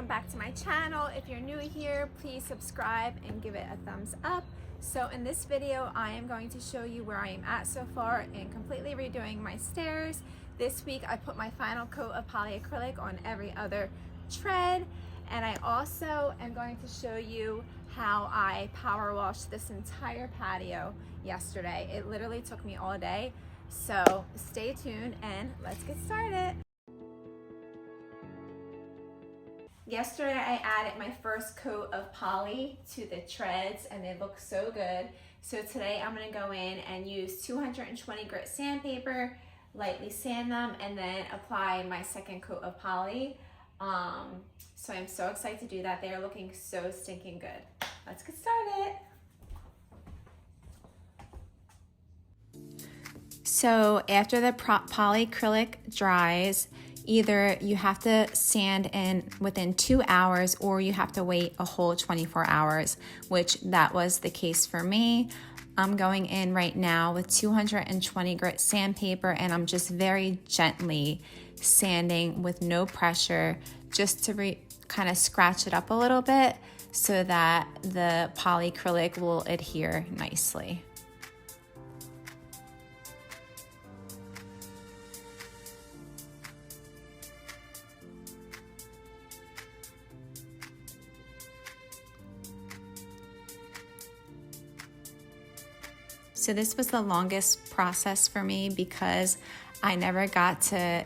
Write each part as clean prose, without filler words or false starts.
welcome back to my channel. If you're new here, please subscribe and give it a thumbs up. So in this video, I am going to show you where I am at so far in completely redoing my stairs. This week, I put my final coat of polyacrylic on every other tread. And I also am going to show you how I power washed this entire patio yesterday. It literally took me all day. So stay tuned and let's get started. Yesterday I added my first coat of poly to the treads and they look so good. So today I'm gonna go in and use 220 grit sandpaper, lightly sand them, and then apply my second coat of poly. So I'm so excited to do that. They are looking so stinking good. Let's get started. So after the polyacrylic dries, either you have to sand in within 2 hours or you have to wait a whole 24 hours, which that was the case for me. I'm going in right now with 220 grit sandpaper and I'm just very gently sanding with no pressure just to kind of scratch it up a little bit so that the polyacrylic will adhere nicely. So this was the longest process for me because I never got to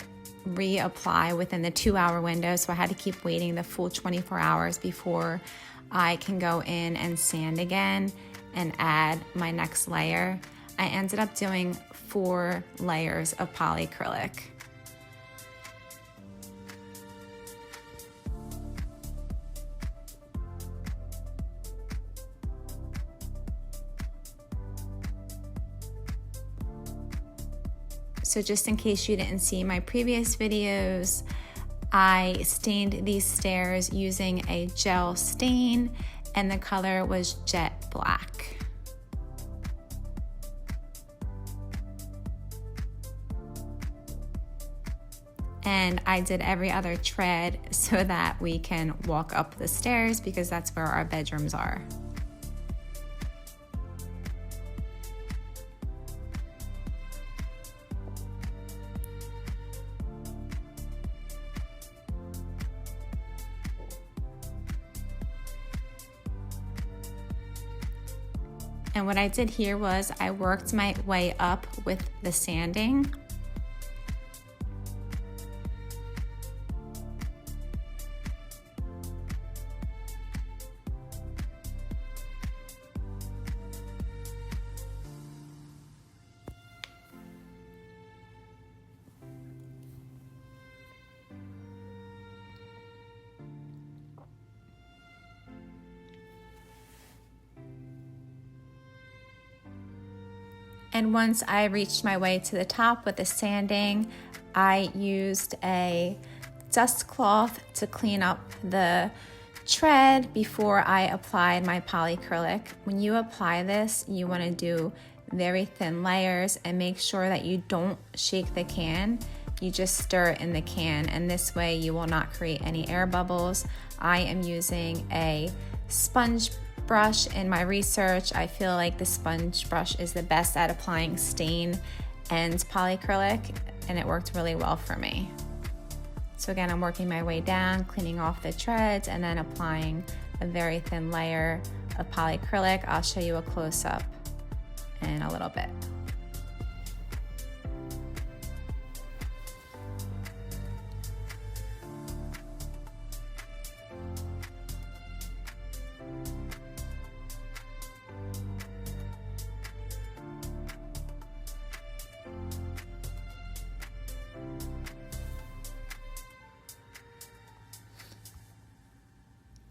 reapply within the 2 hour window. So I had to keep waiting the full 24 hours before I can go in and sand again and add my next layer. I ended up doing 4 layers of polyacrylic. So just in case you didn't see my previous videos, I stained these stairs using a gel stain and the color was jet black. And I did every other tread so that we can walk up the stairs because that's where our bedrooms are. And what I did here was I worked my way up with the sanding. And once I reached my way to the top with the sanding, I used a dust cloth to clean up the tread before I applied my polyacrylic. When you apply this, you want to do very thin layers and make sure that you don't shake the can. You just stir it in the can, and this way you will not create any air bubbles. I am using a sponge brush. In my research, I feel like the sponge brush is the best at applying stain and polyacrylic, and it worked really well for me. So again, I'm working my way down, cleaning off the treads, and then applying a very thin layer of polyacrylic. I'll show you a close-up in a little bit.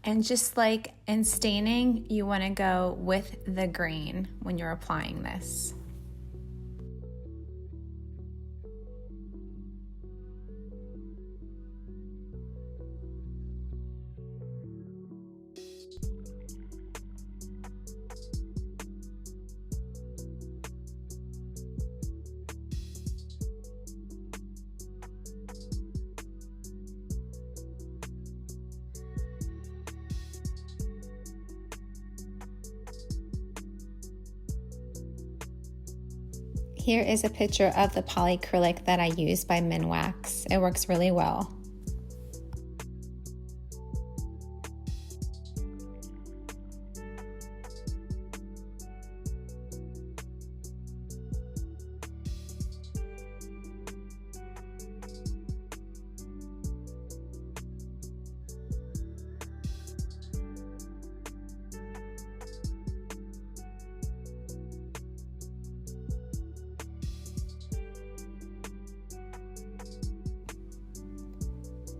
And just like in staining, you want to go with the grain when you're applying this. Here is a picture of the polycrylic that I use by Minwax. It works really well.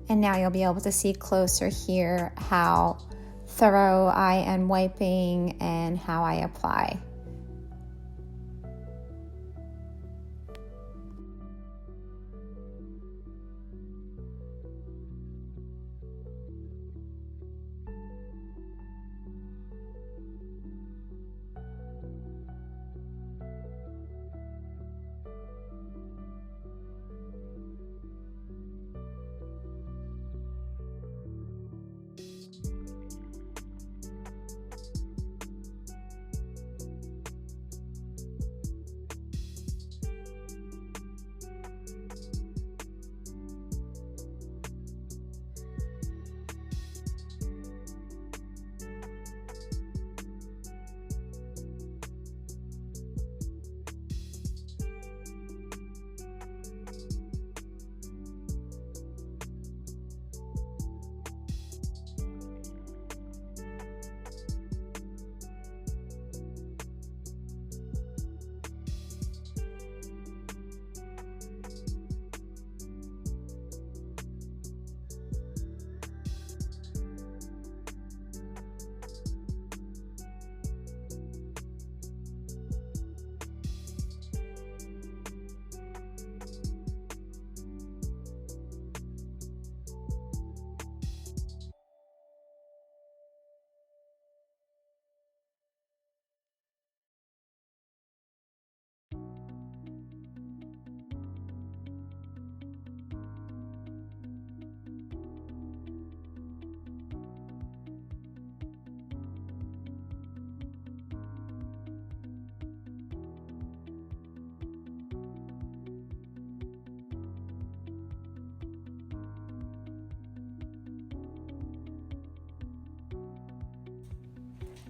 And now you'll be able to see closer here how thorough I am wiping and how I apply.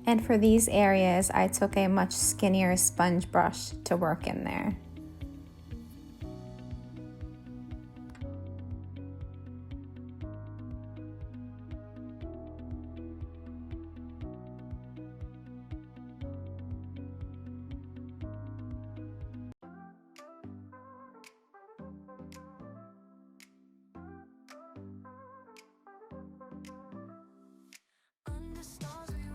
And for these areas, I took a much skinnier sponge brush to work in there.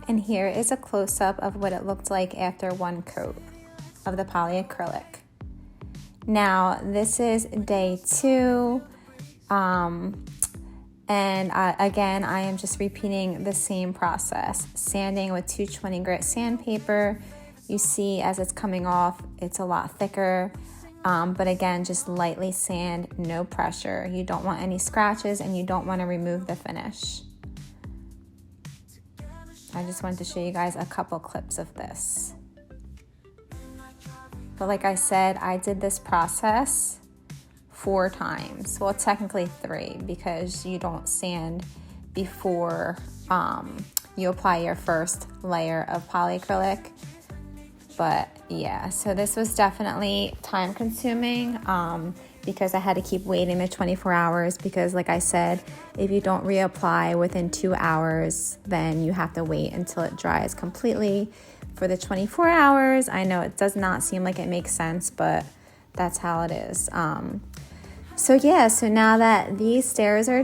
And here is a close-up of what it looked like after one coat of the polyacrylic. Now, this is day 2. Again, I am just repeating the same process. Sanding with 220 grit sandpaper. You see as it's coming off, it's a lot thicker. But again, just lightly sand, no pressure. You don't want any scratches and you don't want to remove the finish. I just wanted to show you guys a couple clips of this. But like I said, I did this process 4 times. Well, technically 3 because you don't sand before you apply your first layer of polyacrylic. But yeah, so this was definitely time consuming because I had to keep waiting the 24 hours because like I said, if you don't reapply within 2 hours, then you have to wait until it dries completely for the 24 hours. I know it does not seem like it makes sense, but that's how it is. So now that these stairs are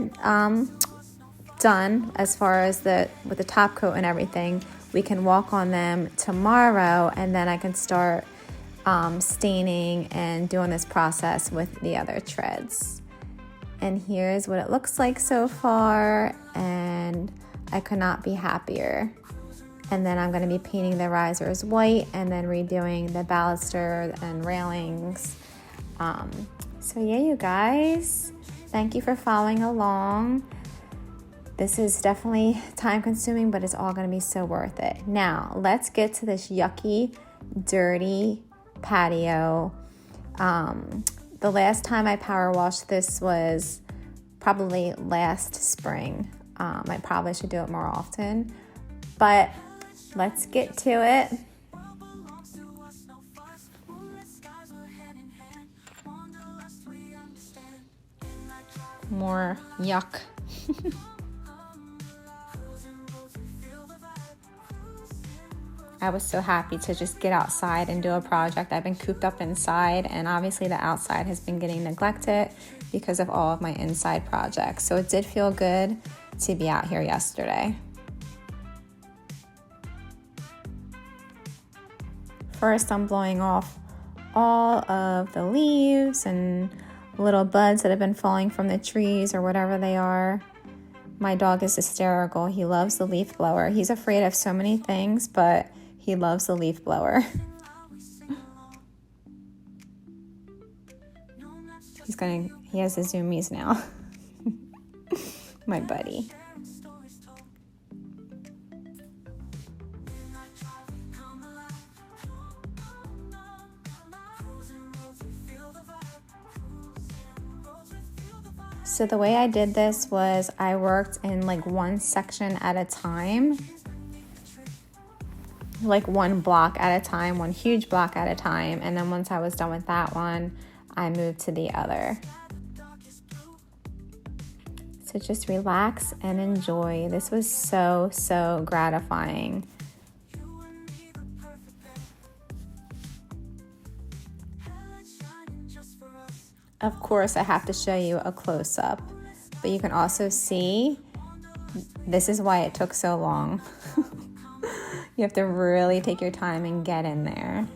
done as far as with the top coat and everything, we can walk on them tomorrow and then I can start staining and doing this process with the other treads. And here's what it looks like so far, and I could not be happier. And then I'm going to be painting the risers white and then redoing the baluster and railings. So yeah, you guys, thank you for following along. This is definitely time consuming, but it's all going to be so worth it. Now, let's get to this yucky, dirty patio. The last time I power washed this was probably last spring. I probably should do it more often, but let's get to it. More yuck. I was so happy to just get outside and do a project. I've been cooped up inside, and obviously the outside has been getting neglected because of all of my inside projects. So it did feel good to be out here yesterday. First, I'm blowing off all of the leaves and little buds that have been falling from the trees or whatever they are. My dog is hysterical. He loves the leaf blower. He's afraid of so many things, but he loves the leaf blower. He has the zoomies now. My buddy. So the way I did this was I worked in like one section at a time, like one block at a time, one huge block at a time. And then once I was done with that one, I moved to the other. So just relax and enjoy. This was so gratifying. Of course, I have to show you a close-up, but you can also see this is why it took so long. You have to really take your time and get in there.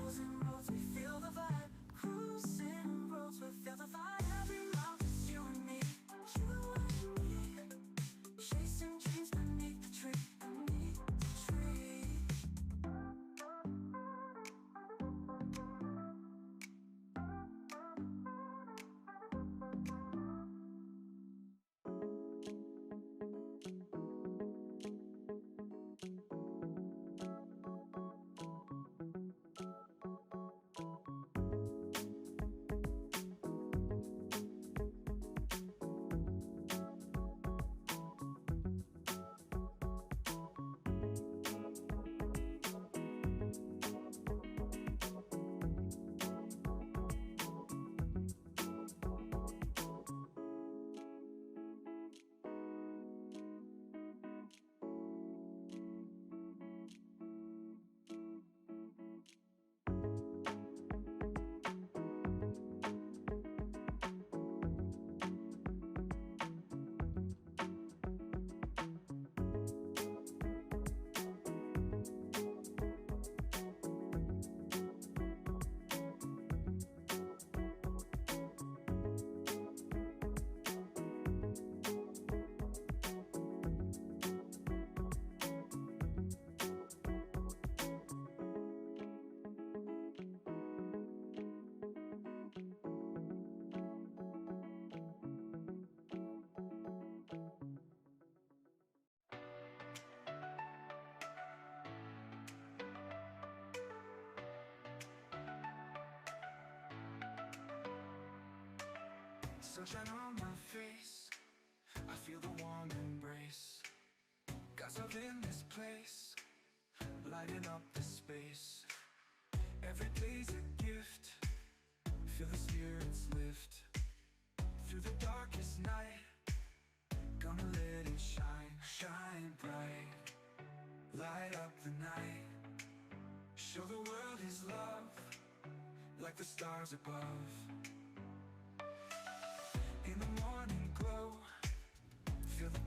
Sunshine on my face, I feel the warm embrace. God's love in this place, lighting up the space. Every day's a gift, feel the spirits lift. Through the darkest night, gonna let it shine, shine bright. Light up the night, show the world His love, like the stars above.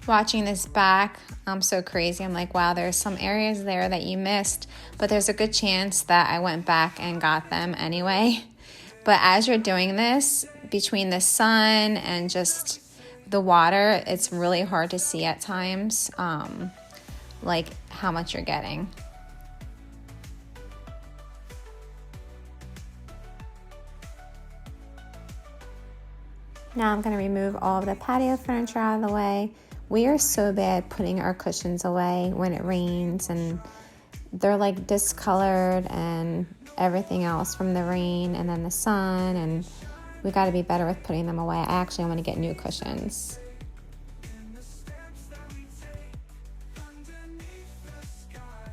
Watching this back, I'm so crazy. I'm like, wow, there's some areas there that you missed, but there's a good chance that I went back and got them anyway. But as you're doing this, between the sun and just the water, it's really hard to see at times, like how much you're getting. Now I'm going to remove all of the patio furniture out of the way. We are so bad putting our cushions away when it rains, and they're like discolored and everything else from the rain and then the sun, and we got to be better with putting them away. I actually want to get new cushions. In the steps that we take underneath the sky,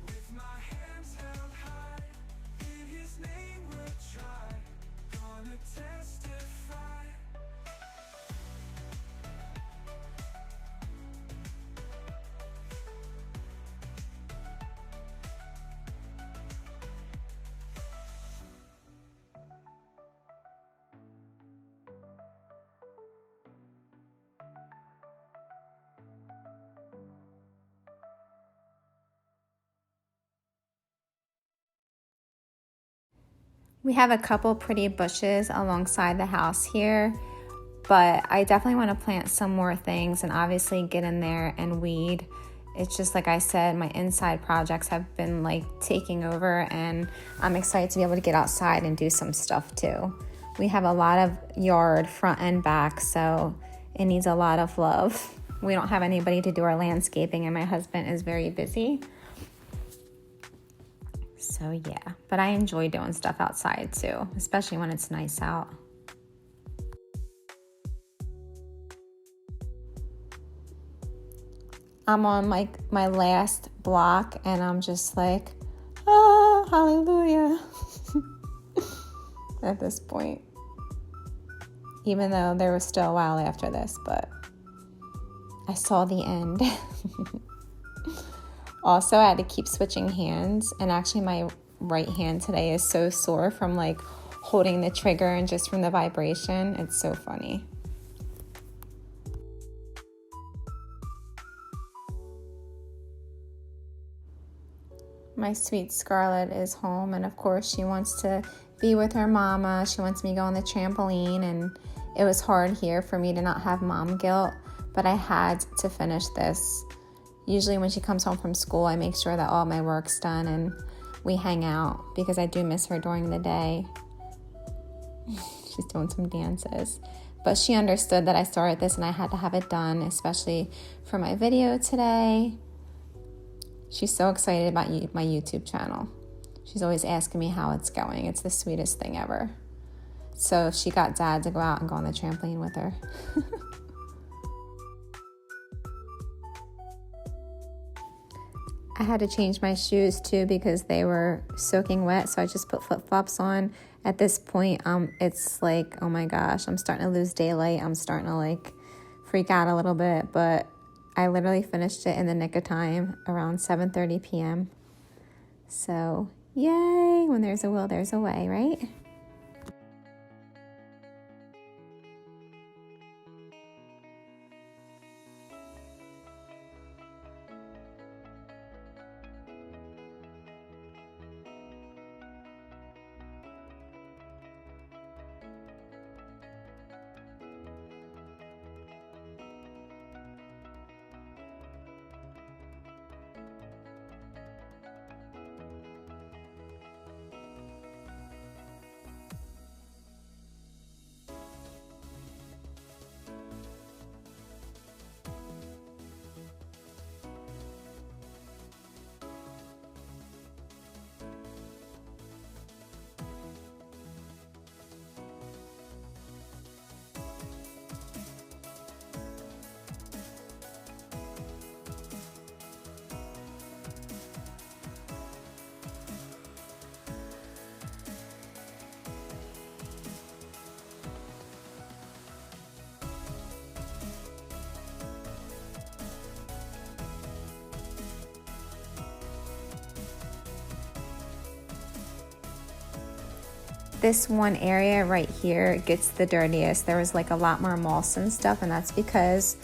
with my hands held high, in his name we'll try, gonna testify. We have a couple pretty bushes alongside the house here, but I definitely want to plant some more things and obviously get in there and weed. It's just like I said, my inside projects have been like taking over, and I'm excited to be able to get outside and do some stuff too. We have a lot of yard front and back, so it needs a lot of love. We don't have anybody to do our landscaping, and my husband is very busy. So yeah, but I enjoy doing stuff outside too, especially when it's nice out. I'm on like my last block and I'm just like, oh, hallelujah at this point. Even though there was still a while after this, but I saw the end. Also, I had to keep switching hands, and actually my right hand today is so sore from like holding the trigger and just from the vibration. It's so funny. My sweet Scarlett is home, and of course she wants to be with her mama. She wants me to go on the trampoline, and it was hard here for me to not have mom guilt, but I had to finish this. Usually when she comes home from school, I make sure that all my work's done and we hang out because I do miss her during the day. She's doing some dances. But she understood that I started this and I had to have it done, especially for my video today. She's so excited about my YouTube channel. She's always asking me how it's going. It's the sweetest thing ever. So she got Dad to go out and go on the trampoline with her. I had to change my shoes too because they were soaking wet, so I just put flip-flops on. At this point, it's like, oh my gosh, I'm starting to lose daylight. I'm starting to like freak out a little bit, but I literally finished it in the nick of time around 7:30 p.m. So, yay, when there's a will, there's a way, right? This one area right here gets the dirtiest. There was like a lot more moss and stuff, and that's because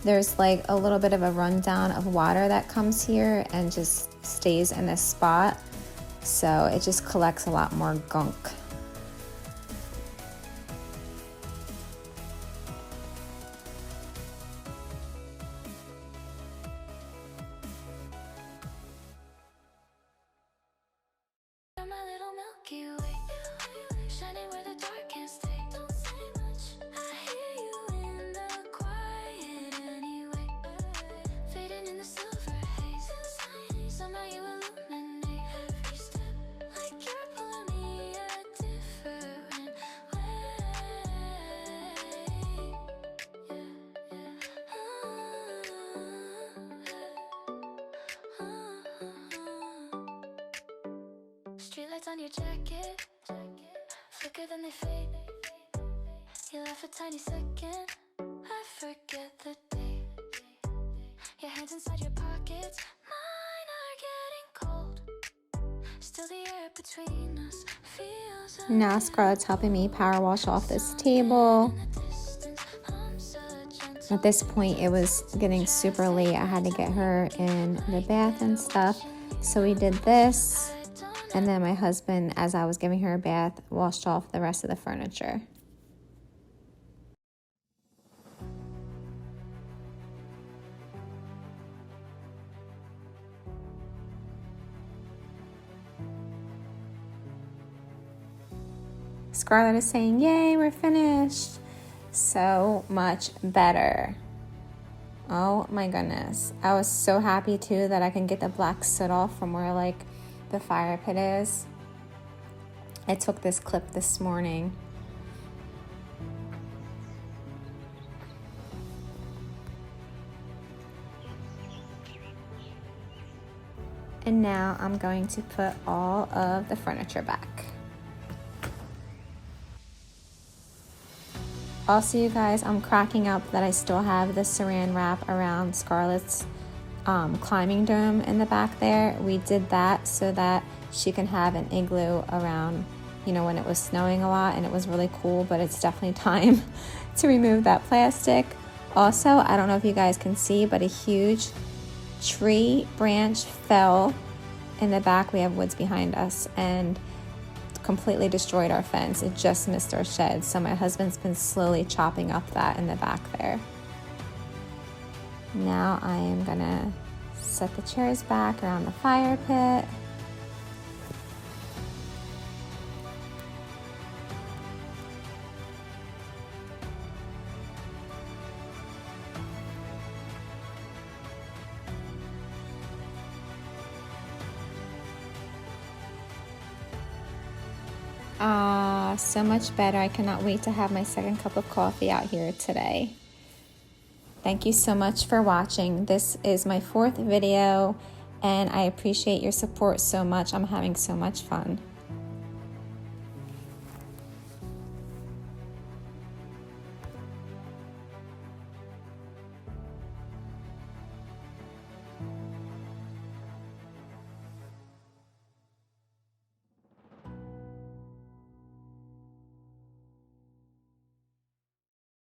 there's like a little bit of a rundown of water that comes here and just stays in this spot. So it just collects a lot more gunk. You're my little Milky Way, shining where the dark can't stay. Don't say much, I hear you in the quiet anyway. Fading in the silver haze, somehow you illuminate every step like you're on your jacket, flicker then they fade. You laugh a tiny second, I forget the date. Your hands inside your pockets, mine are getting cold. Still the air between us feels Now Scarlett's helping me power wash off this table. At this point, it was getting super late. I had to get her in the bath and stuff. So we did this, and then my husband, as I was giving her a bath, washed off the rest of the furniture. Scarlett is saying, yay, we're finished. So much better. Oh my goodness. I was so happy too that I can get the black soot off from where like the fire pit is. I took this clip this morning. And now I'm going to put all of the furniture back. Also, you guys, I'm cracking up that I still have the saran wrap around Scarlett's climbing dome in the back there. We did that so that she can have an igloo around, you know, when it was snowing a lot, and it was really cool, but it's definitely time to remove that plastic. Also, I don't know if you guys can see, but a huge tree branch fell in the back. We have woods behind us, and completely destroyed our fence. It just missed our shed, so my husband's been slowly chopping up that in the back there. Now I am gonna set the chairs back around the fire pit. So much better. I cannot wait to have my second cup of coffee out here today. Thank you so much for watching. This is my 4th video, and I appreciate your support so much. I'm having so much fun.